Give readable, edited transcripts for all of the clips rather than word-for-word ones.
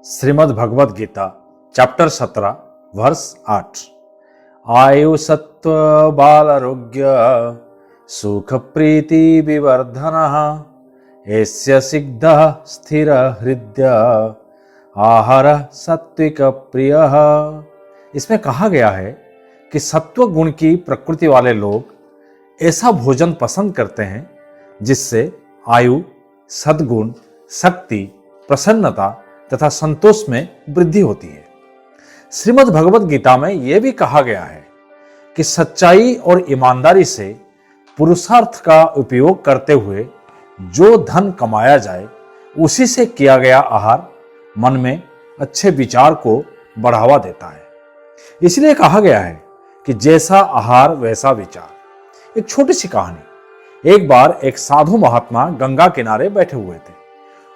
Shrimad Bhagavad Gita chapter 17 verse 8। आयु सत्व बालारोग्य सुख प्रीति विवर्धनः एस्य सिद्धः स्थिर हृदय आहार सात्विक प्रियः। इसमें कहा गया है कि सत्व गुण की प्रकृति वाले लोग ऐसा भोजन पसंद करते हैं जिससे आयु, सद्गुण, शक्ति, प्रसन्नता तथा संतोष में वृद्धि होती है। श्रीमद् भगवद गीता में यह भी कहा गया है कि सच्चाई और ईमानदारी से पुरुषार्थ का उपयोग करते हुए जो धन कमाया जाए उसी से किया गया आहार मन में अच्छे विचार को बढ़ावा देता है। इसलिए कहा गया है कि जैसा आहार वैसा विचार। एक छोटी सी कहानी। एक बार एक साधु महात्मा गंगा किनारे बैठे हुए थे।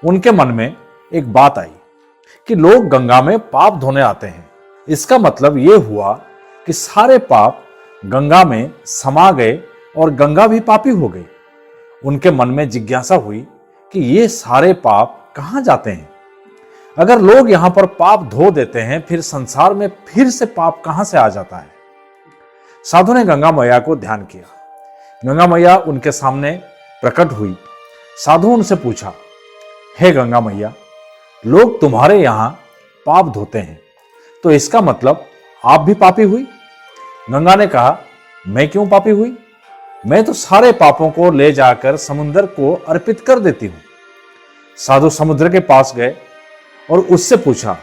उनके मन में एक बात आई कि लोग गंगा में पाप धोने आते हैं। इसका मतलब यह हुआ कि सारे पाप गंगा में समा गए और गंगा भी पापी हो गई। उनके मन में जिज्ञासा हुई कि ये सारे पाप कहां जाते हैं? अगर लोग यहां पर पाप धो देते हैं फिर संसार में फिर से पाप कहां से आ जाता है? साधु ने गंगा मैया को ध्यान किया। गंगा मैया उनके सामने प्रकट हुई। साधु उनसे पूछा, हे गंगा मैया, लोग तुम्हारे यहां पाप धोते हैं तो इसका मतलब आप भी पापी हुई? गंगा ने कहा, मैं क्यों पापी हुई? मैं तो सारे पापों को ले जाकर समुद्र को अर्पित कर देती हूं। साधु समुद्र के पास गए और उससे पूछा,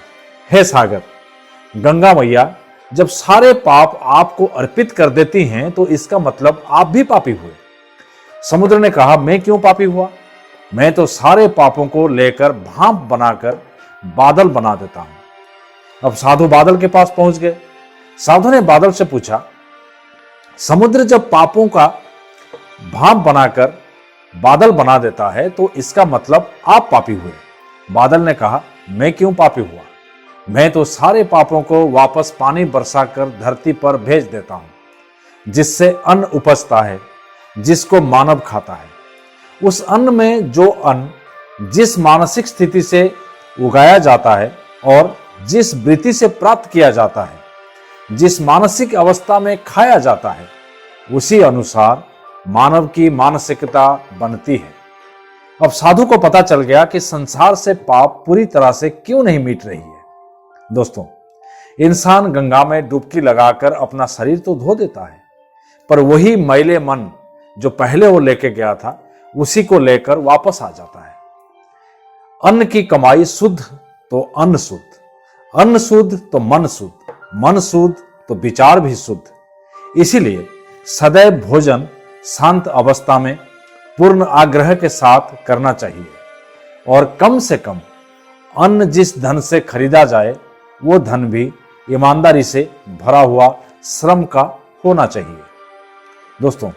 हे सागर, गंगा मैया जब सारे पाप आपको अर्पित कर देती हैं तो इसका मतलब आप भी पापी हुए। समुद्र ने कहा, मैं क्यों पापी हुआ? मैं तो सारे पापों को लेकर भाप बनाकर बादल बना देता हूं। अब साधु बादल के पास पहुंच गए। साधु ने बादल से पूछा, समुद्र जब पापों का भाप बनाकर बादल बना देता है तो इसका मतलब आप पापी हुए। बादल ने कहा, मैं क्यों पापी हुआ? मैं तो सारे पापों को वापस पानी बरसाकर धरती पर भेज देता हूं, जिससे अन्न उपजता है, जिसको मानव खाता है। उस अन्न में जो अन्न जिस मानसिक स्थिति से उगाया जाता है और जिस वृत्ति से प्राप्त किया जाता है, जिस मानसिक अवस्था में खाया जाता है, उसी अनुसार मानव की मानसिकता बनती है। अब साधु को पता चल गया कि संसार से पाप पूरी तरह से क्यों नहीं मिट रही है। दोस्तों, इंसान गंगा में डुबकी लगाकर अपना शरीर तो धो देता है, पर वही मैले मन जो पहले वो लेके गया था उसी को लेकर वापस आ जाता है। अन्न की कमाई शुद्ध तो अन्न शुद्ध, अन्न शुद्ध तो मन शुद्ध, मन शुद्ध तो विचार भी शुद्ध। इसीलिए सदैव भोजन शांत अवस्था में पूर्ण आग्रह के साथ करना चाहिए और कम से कम अन्न जिस धन से खरीदा जाए वो धन भी ईमानदारी से भरा हुआ श्रम का होना चाहिए। दोस्तों,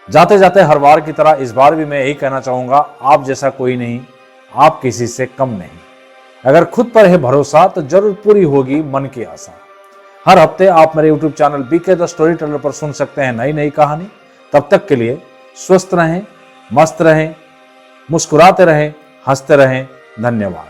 जाते जाते हर बार की तरह इस बार भी मैं यही कहना चाहूंगा, आप जैसा कोई नहीं, आप किसी से कम नहीं। अगर खुद पर है भरोसा तो जरूर पूरी होगी मन की आशा। हर हफ्ते आप मेरे YouTube channel BK the story teller पर सुन सकते हैं नई नई कहानी। तब तक के लिए स्वस्थ रहें, मस्त रहें, मुस्कुराते रहें, हंसते रहें। धन्यवाद।